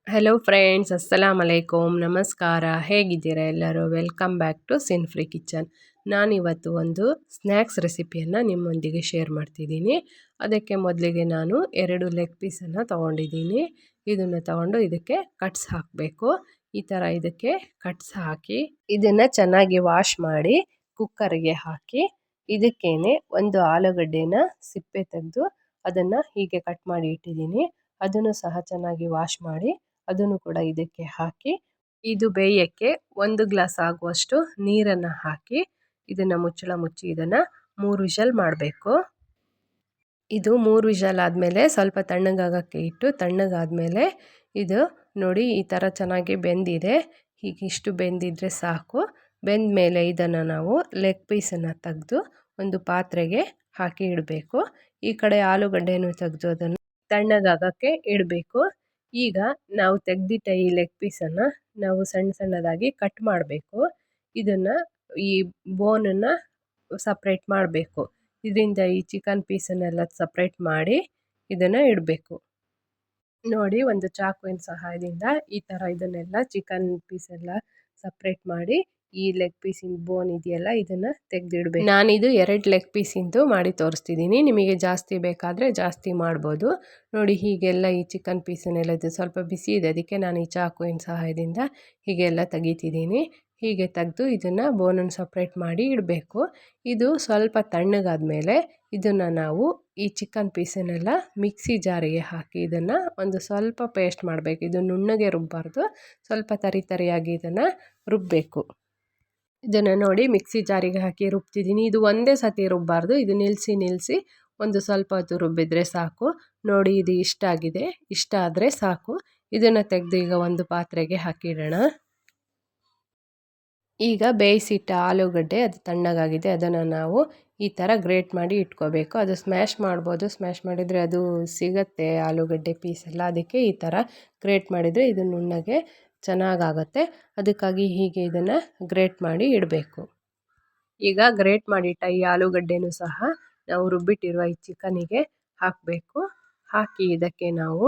Hello friends, ಅಸ್ಸಲಾಮ್ ಅಲೈಕುಮ್, ನಮಸ್ಕಾರ. ಹೇಗಿದ್ದೀರಾ ಎಲ್ಲರೂ? Welcome back to sin free kitchen. ನಾನಿವತ್ತು ಒಂದು ಸ್ನ್ಯಾಕ್ಸ್ ರೆಸಿಪಿಯನ್ನು ನಿಮ್ಮೊಂದಿಗೆ ಶೇರ್ ಮಾಡ್ತಿದ್ದೀನಿ. ಅದಕ್ಕೆ ಮೊದಲಿಗೆ ನಾನು 2 ಲೆಗ್ ಪೀಸನ್ನು ತೊಗೊಂಡಿದ್ದೀನಿ. ಇದನ್ನು ತೊಗೊಂಡು ಇದಕ್ಕೆ ಕಟ್ಸ್ ಹಾಕಬೇಕು. ಈ ಥರ ಇದಕ್ಕೆ ಕಟ್ಸ್ ಹಾಕಿ ಇದನ್ನು ಚೆನ್ನಾಗಿ ವಾಶ್ ಮಾಡಿ ಕುಕ್ಕರ್ಗೆ ಹಾಕಿ ಇದಕ್ಕೇನೆ ಒಂದು ಆಲೂಗಡ್ಡೆನ ಸಿಪ್ಪೆ ತೆಗೆದು ಅದನ್ನು ಹೀಗೆ ಕಟ್ ಮಾಡಿ ಇಟ್ಟಿದ್ದೀನಿ. ಅದನ್ನು ಸಹ ಚೆನ್ನಾಗಿ ವಾಶ್ ಮಾಡಿ ಅದನ್ನು ಕೂಡ ಇದಕ್ಕೆ ಹಾಕಿ ಇದು ಬೇಯಕ್ಕೆ 1 ಗ್ಲಾಸ್ ಆಗುವಷ್ಟು ನೀರನ್ನು ಹಾಕಿ ಇದನ್ನು ಮುಚ್ಚಳ ಮುಚ್ಚಿ ಇದನ್ನು 3 ವಿಷಲ್ ಮಾಡಬೇಕು. ಇದು 3 ವಿಷಲ್ ಆದಮೇಲೆ ಸ್ವಲ್ಪ ತಣ್ಣಗಾಗಕ್ಕೆ ಇಟ್ಟು ತಣ್ಣಗಾದಮೇಲೆ ಇದು ನೋಡಿ ಈ ಥರ ಚೆನ್ನಾಗಿ ಬೆಂದಿದೆ. ಹೀಗೆ ಇಷ್ಟು ಬೆಂದಿದ್ರೆ ಸಾಕು. ಬೆಂದ ಮೇಲೆ ಇದನ್ನು ನಾವು ಲೆಗ್ ಪೀಸನ್ನು ತೆಗೆದು ಒಂದು ಪಾತ್ರೆಗೆ ಹಾಕಿ ಇಡಬೇಕು. ಈ ಕಡೆ ಆಲೂಗಡ್ಡೆಯನ್ನು ತೆಗೆದು ಅದನ್ನು ತಣ್ಣಗಾಗಕ್ಕೆ ಇಡಬೇಕು. ಈಗ ನಾವು ತೆಗೆದಿಟ್ಟ ಈ ಲೆಗ್ ಪೀಸನ್ನು ನಾವು ಸಣ್ಣ ಸಣ್ಣದಾಗಿ ಕಟ್ ಮಾಡಬೇಕು. ಇದನ್ನು ಈ ಬೋನನ್ನು ಸಪ್ರೇಟ್ ಮಾಡಬೇಕು. ಇದರಿಂದ ಈ ಚಿಕನ್ ಪೀಸನ್ನೆಲ್ಲ ಸಪ್ರೇಟ್ ಮಾಡಿ ಇದನ್ನು ಇಡಬೇಕು. ನೋಡಿ, ಒಂದು ಚಾಕುವಿನ ಸಹಾಯದಿಂದ ಈ ಥರ ಇದನ್ನೆಲ್ಲ ಚಿಕನ್ ಪೀಸೆಲ್ಲ ಸಪ್ರೇಟ್ ಮಾಡಿ ಈ ಲೆಗ್ ಪೀಸಿನ ಬೋನ್ ಇದೆಯಲ್ಲ ಇದನ್ನು ತೆಗೆದಿಡಬೇಕು. ನಾನಿದು 2 ಲೆಗ್ ಪೀಸಿಂದು ಮಾಡಿ ತೋರಿಸ್ತಿದ್ದೀನಿ. ನಿಮಗೆ ಜಾಸ್ತಿ ಬೇಕಾದರೆ ಜಾಸ್ತಿ ಮಾಡ್ಬೋದು. ನೋಡಿ, ಹೀಗೆಲ್ಲ ಈ ಚಿಕನ್ ಪೀಸನ್ನೆಲ್ಲ ಇದು ಸ್ವಲ್ಪ ಬಿಸಿ ಇದೆ, ಅದಕ್ಕೆ ನಾನು ಈ ಚಾಕುವಿನ ಸಹಾಯದಿಂದ ಹೀಗೆಲ್ಲ ತೆಗಿತಿದ್ದೀನಿ. ಹೀಗೆ ತೆಗೆದು ಇದನ್ನು ಬೋನನ್ನು ಸಪ್ರೇಟ್ ಮಾಡಿ ಇಡಬೇಕು. ಇದು ಸ್ವಲ್ಪ ತಣ್ಣಗಾದ ಮೇಲೆ ಇದನ್ನು ನಾವು ಈ ಚಿಕನ್ ಪೀಸನ್ನೆಲ್ಲ ಮಿಕ್ಸಿ ಜಾರಿಗೆ ಹಾಕಿ ಇದನ್ನು ಒಂದು ಸ್ವಲ್ಪ ಪೇಸ್ಟ್ ಮಾಡಬೇಕು. ಇದು ನುಣ್ಣಗೆ ರುಬ್ಬಾರ್ದು, ಸ್ವಲ್ಪ ತರಿಯಾಗಿ ಇದನ್ನು ರುಬ್ಬಬೇಕು. ಇದನ್ನು ನೋಡಿ ಮಿಕ್ಸಿ ಜಾರಿಗೆ ಹಾಕಿ ರುಬ್ತಿದ್ದೀನಿ. ಇದು ಒಂದೇ ಸತಿ ರುಬ್ಬಾರ್ದು, ಇದು ನಿಲ್ಲಿಸಿ ಒಂದು ಸ್ವಲ್ಪ ಹೊತ್ತು ರುಬ್ಬಿದ್ರೆ ಸಾಕು. ನೋಡಿ, ಇದು ಇಷ್ಟ ಆಗಿದೆ. ಇಷ್ಟ ಆದರೆ ಸಾಕು. ಇದನ್ನು ತೆಗೆದು ಈಗ ಒಂದು ಪಾತ್ರೆಗೆ ಹಾಕಿಡೋಣ. ಈಗ ಬೇಯಿಸಿಟ್ಟ ಆಲೂಗಡ್ಡೆ ಅದು ತಣ್ಣಗಾಗಿದೆ. ಅದನ್ನು ನಾವು ಈ ಥರ ಗ್ರೇಟ್ ಮಾಡಿ ಇಟ್ಕೋಬೇಕು. ಅದು ಸ್ಮ್ಯಾಶ್ ಮಾಡ್ಬೋದು, ಸ್ಮ್ಯಾಶ್ ಮಾಡಿದರೆ ಅದು ಸಿಗುತ್ತೆ ಆಲೂಗಡ್ಡೆ ಪೀಸೆಲ್ಲ. ಅದಕ್ಕೆ ಈ ಥರ ಗ್ರೇಟ್ ಮಾಡಿದರೆ ಇದು ನುಣ್ಣಗೆ ಚೆನ್ನಾಗಾಗುತ್ತೆ. ಅದಕ್ಕಾಗಿ ಹೀಗೆ ಇದನ್ನು ಗ್ರೇಟ್ ಮಾಡಿ ಇಡಬೇಕು. ಈಗ ಗ್ರೇಟ್ ಮಾಡಿಟ್ಟ ಈ ಆಲೂಗಡ್ಡೆನೂ ಸಹ ನಾವು ರುಬ್ಬಿಟ್ಟಿರುವ ಈ ಚಿಕನಿಗೆ ಹಾಕಬೇಕು. ಹಾಕಿ ಇದಕ್ಕೆ ನಾವು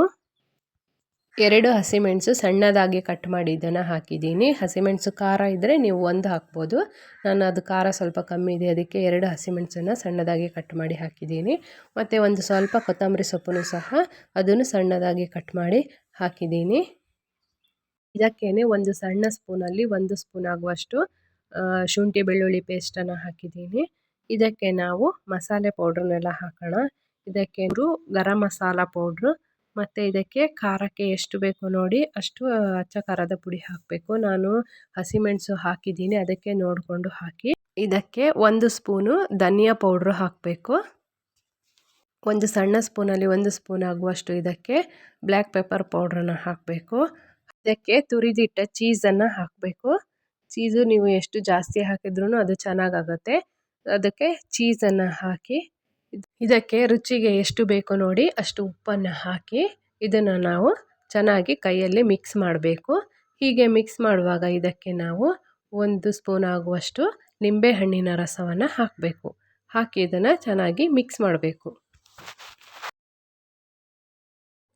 2 ಹಸಿಮೆಣಸು ಸಣ್ಣದಾಗಿ ಕಟ್ ಮಾಡಿ ಇದನ್ನು ಹಾಕಿದ್ದೀನಿ. ಹಸಿಮೆಣಸು ಖಾರ ಇದ್ದರೆ ನೀವು 1 ಹಾಕ್ಬೋದು. ನಾನು ಅದು ಖಾರ ಸ್ವಲ್ಪ ಕಮ್ಮಿ ಇದೆ, ಅದಕ್ಕೆ 2 ಹಸಿಮೆಣಸನ್ನು ಸಣ್ಣದಾಗಿ ಕಟ್ ಮಾಡಿ ಹಾಕಿದ್ದೀನಿ. ಮತ್ತು ಒಂದು ಸ್ವಲ್ಪ ಕೊತ್ತಂಬರಿ ಸೊಪ್ಪನ್ನು ಸಹ ಅದನ್ನು ಸಣ್ಣದಾಗಿ ಕಟ್ ಮಾಡಿ ಹಾಕಿದ್ದೀನಿ. ಇದಕ್ಕೇನೆ ಒಂದು ಸಣ್ಣ ಸ್ಪೂನಲ್ಲಿ 1 ಸ್ಪೂನ್ ಆಗುವಷ್ಟು ಶುಂಠಿ ಬೆಳ್ಳುಳ್ಳಿ ಪೇಸ್ಟನ್ನು ಹಾಕಿದ್ದೀನಿ. ಇದಕ್ಕೆ ನಾವು ಮಸಾಲೆ ಪೌಡ್ರನ್ನೆಲ್ಲ ಹಾಕೋಣ. ಇದಕ್ಕೆ ಗರಂ ಮಸಾಲ ಪೌಡ್ರು ಮತ್ತು ಇದಕ್ಕೆ ಖಾರಕ್ಕೆ ಎಷ್ಟು ಬೇಕು ನೋಡಿ ಅಷ್ಟು ಅಚ್ಚ ಖಾರದ ಪುಡಿ ಹಾಕಬೇಕು. ನಾನು ಹಸಿಮೆಣಸು ಹಾಕಿದ್ದೀನಿ, ಅದಕ್ಕೆ ನೋಡಿಕೊಂಡು ಹಾಕಿ. ಇದಕ್ಕೆ 1 ಸ್ಪೂನು ಧನಿಯಾ ಪೌಡ್ರು ಹಾಕಬೇಕು. ಒಂದು ಸಣ್ಣ ಸ್ಪೂನಲ್ಲಿ 1 ಸ್ಪೂನ್ ಆಗುವಷ್ಟು ಇದಕ್ಕೆ ಬ್ಲ್ಯಾಕ್ ಪೆಪ್ಪರ್ ಪೌಡ್ರನ್ನು ಹಾಕಬೇಕು. ಇದಕ್ಕೆ ತುರಿದಿಟ್ಟ ಚೀಸನ್ನು ಹಾಕಬೇಕು. ಚೀಸು ನೀವು ಎಷ್ಟು ಜಾಸ್ತಿ ಹಾಕಿದ್ರೂ ಅದು ಚೆನ್ನಾಗಾಗುತ್ತೆ. ಅದಕ್ಕೆ ಚೀಸನ್ನು ಹಾಕಿ ಇದಕ್ಕೆ ರುಚಿಗೆ ಎಷ್ಟು ಬೇಕು ನೋಡಿ ಅಷ್ಟು ಉಪ್ಪನ್ನು ಹಾಕಿ ಇದನ್ನು ನಾವು ಚೆನ್ನಾಗಿ ಕೈಯಲ್ಲಿ ಮಿಕ್ಸ್ ಮಾಡಬೇಕು. ಹೀಗೆ ಮಿಕ್ಸ್ ಮಾಡುವಾಗ ಇದಕ್ಕೆ ನಾವು 1 ಸ್ಪೂನ್ ಆಗುವಷ್ಟು ನಿಂಬೆಹಣ್ಣಿನ ರಸವನ್ನು ಹಾಕಬೇಕು. ಹಾಕಿ ಇದನ್ನು ಚೆನ್ನಾಗಿ ಮಿಕ್ಸ್ ಮಾಡಬೇಕು.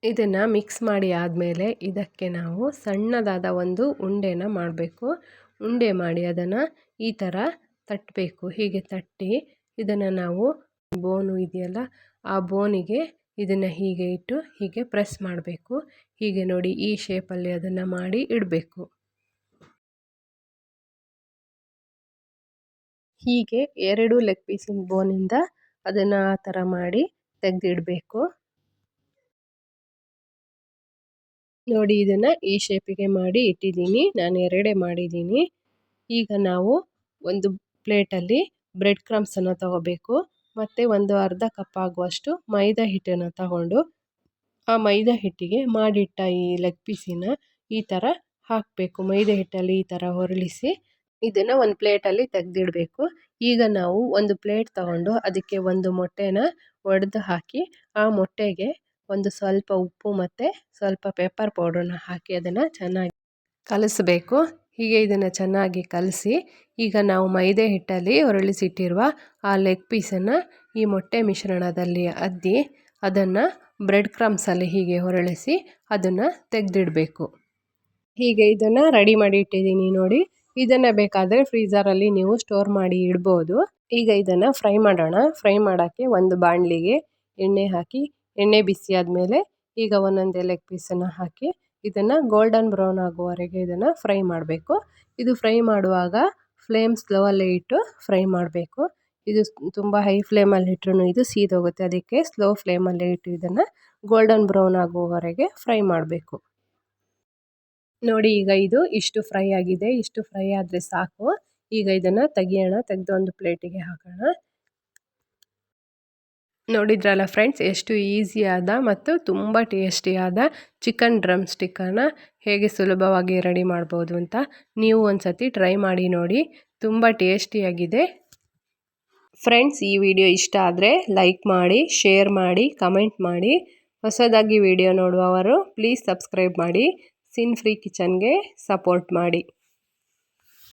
ಇದನ್ನು ಮಿಕ್ಸ್ ಮಾಡಿ ಆದಮೇಲೆ ಇದಕ್ಕೆ ನಾವು ಸಣ್ಣದಾದ ಒಂದು ಉಂಡೆನ ಮಾಡಬೇಕು. ಉಂಡೆ ಮಾಡಿ ಅದನ್ನು ಈ ಥರ ತಟ್ಟಬೇಕು. ಹೀಗೆ ತಟ್ಟಿ ಇದನ್ನು ನಾವು ಬೋನು ಇದೆಯಲ್ಲ ಆ ಬೋನಿಗೆ ಇದನ್ನು ಹೀಗೆ ಇಟ್ಟು ಹೀಗೆ ಪ್ರೆಸ್ ಮಾಡಬೇಕು. ಹೀಗೆ ನೋಡಿ ಈ ಶೇಪಲ್ಲಿ ಅದನ್ನು ಮಾಡಿ ಇಡಬೇಕು. ಹೀಗೆ 2 ಲೆಗ್ ಪೀಸಿನ ಬೋನಿಂದ ಅದನ್ನು ಆ ಥರ ಮಾಡಿ ತೆಗೆದಿಡಬೇಕು. ನೋಡಿ, ಇದನ್ನು ಈ ಶೇಪಿಗೆ ಮಾಡಿ ಇಟ್ಟಿದ್ದೀನಿ. ನಾನು 2 ಮಾಡಿದ್ದೀನಿ. ಈಗ ನಾವು ಒಂದು ಪ್ಲೇಟಲ್ಲಿ ಬ್ರೆಡ್ ಕ್ರಮ್ಸನ್ನು ತಗೋಬೇಕು. ಮತ್ತು ಒಂದು ಅರ್ಧ ಕಪ್ ಆಗುವಷ್ಟು ಮೈದಾ ಹಿಟ್ಟನ್ನು ತಗೊಂಡು ಆ ಮೈದಾ ಹಿಟ್ಟಿಗೆ ಮಾಡಿಟ್ಟ ಈ ಲೆಗ್ ಪೀಸಿನ ಈ ಥರ ಹಾಕಬೇಕು. ಮೈದಾ ಹಿಟ್ಟಲ್ಲಿ ಈ ಥರ ಹೊರಳಿಸಿ ಇದನ್ನು ಒಂದು ಪ್ಲೇಟಲ್ಲಿ ತೆಗೆದಿಡಬೇಕು. ಈಗ ನಾವು ಒಂದು ಪ್ಲೇಟ್ ತಗೊಂಡು ಅದಕ್ಕೆ ಒಂದು ಮೊಟ್ಟೆನ ಒಡೆದು ಹಾಕಿ ಆ ಮೊಟ್ಟೆಗೆ ಒಂದು ಸ್ವಲ್ಪ ಉಪ್ಪು ಮತ್ತು ಸ್ವಲ್ಪ ಪೆಪ್ಪರ್ ಪೌಡ್ರನ್ನ ಹಾಕಿ ಅದನ್ನು ಚೆನ್ನಾಗಿ ಕಲಿಸಬೇಕು. ಹೀಗೆ ಇದನ್ನು ಚೆನ್ನಾಗಿ ಕಲಸಿ ಈಗ ನಾವು ಮೈದಾ ಹಿಟ್ಟಲ್ಲಿ ಹೊರಳಿಸಿಟ್ಟಿರುವ ಆ ಲೆಗ್ ಪೀಸನ್ನು ಈ ಮೊಟ್ಟೆ ಮಿಶ್ರಣದಲ್ಲಿ ಅದ್ದಿ ಅದನ್ನು ಬ್ರೆಡ್ ಕ್ರಮ್ಸಲ್ಲಿ ಹೀಗೆ ಹೊರಳಿಸಿ ಅದನ್ನು ತೆಗೆದಿಡಬೇಕು. ಹೀಗೆ ಇದನ್ನು ರೆಡಿ ಮಾಡಿ ಇಟ್ಟಿದ್ದೀನಿ ನೋಡಿ. ಇದನ್ನು ಬೇಕಾದರೆ ಫ್ರೀಝರಲ್ಲಿ ನೀವು ಸ್ಟೋರ್ ಮಾಡಿ ಇಡ್ಬೋದು. ಈಗ ಇದನ್ನು ಫ್ರೈ ಮಾಡೋಣ. ಫ್ರೈ ಮಾಡೋಕ್ಕೆ ಒಂದು ಬಾಣಲಿಗೆ ಎಣ್ಣೆ ಹಾಕಿ, ಎಣ್ಣೆ ಬಿಸಿ ಆದಮೇಲೆ ಈಗ ಒಂದೊಂದೇ ಲೆಗ್ ಪೀಸನ್ನು ಹಾಕಿ ಇದನ್ನು ಗೋಲ್ಡನ್ ಬ್ರೌನ್ ಆಗುವವರೆಗೆ ಇದನ್ನು ಫ್ರೈ ಮಾಡಬೇಕು. ಇದು ಫ್ರೈ ಮಾಡುವಾಗ ಫ್ಲೇಮ್ ಸ್ಲೋವಲ್ಲೇ ಇಟ್ಟು ಫ್ರೈ ಮಾಡಬೇಕು. ಇದು ತುಂಬ ಹೈ ಫ್ಲೇಮಲ್ಲಿ ಇಟ್ಟರೂ ಇದು ಸೀದೋಗುತ್ತೆ. ಅದಕ್ಕೆ ಸ್ಲೋ ಫ್ಲೇಮಲ್ಲೇ ಇಟ್ಟು ಇದನ್ನು ಗೋಲ್ಡನ್ ಬ್ರೌನ್ ಆಗುವವರೆಗೆ ಫ್ರೈ ಮಾಡಬೇಕು. ನೋಡಿ ಈಗ ಇದು ಇಷ್ಟು ಫ್ರೈ ಆಗಿದೆ. ಇಷ್ಟು ಫ್ರೈ ಆದರೆ ಸಾಕು. ಈಗ ಇದನ್ನು ತೆಗಿಯೋಣ. ತೆಗೆದು ಒಂದು ಪ್ಲೇಟಿಗೆ ಹಾಕೋಣ. ನೋಡಿದ್ರಲ್ಲ ಫ್ರೆಂಡ್ಸ್, ಎಷ್ಟು ಈಸಿಯಾದ ಮತ್ತು ತುಂಬ ಟೇಸ್ಟಿಯಾದ ಚಿಕನ್ ಡ್ರಮ್ ಸ್ಟಿಕ್ಕನ್ನು ಹೇಗೆ ಸುಲಭವಾಗಿ ರೆಡಿ ಮಾಡ್ಬೋದು ಅಂತ ನೀವು ಒಂದು ಸತಿ ಟ್ರೈ ಮಾಡಿ ನೋಡಿ. ತುಂಬ ಟೇಸ್ಟಿಯಾಗಿದೆ. ಫ್ರೆಂಡ್ಸ್, ಈ ವಿಡಿಯೋ ಇಷ್ಟ ಆದರೆ ಲೈಕ್ ಮಾಡಿ, ಶೇರ್ ಮಾಡಿ, ಕಮೆಂಟ್ ಮಾಡಿ. ಹೊಸದಾಗಿ ವಿಡಿಯೋ ನೋಡುವವರು ಪ್ಲೀಸ್ ಸಬ್ಸ್ಕ್ರೈಬ್ ಮಾಡಿ. ಸಿನ್ ಫ್ರೀ ಕಿಚನ್ಗೆ ಸಪೋರ್ಟ್ ಮಾಡಿ.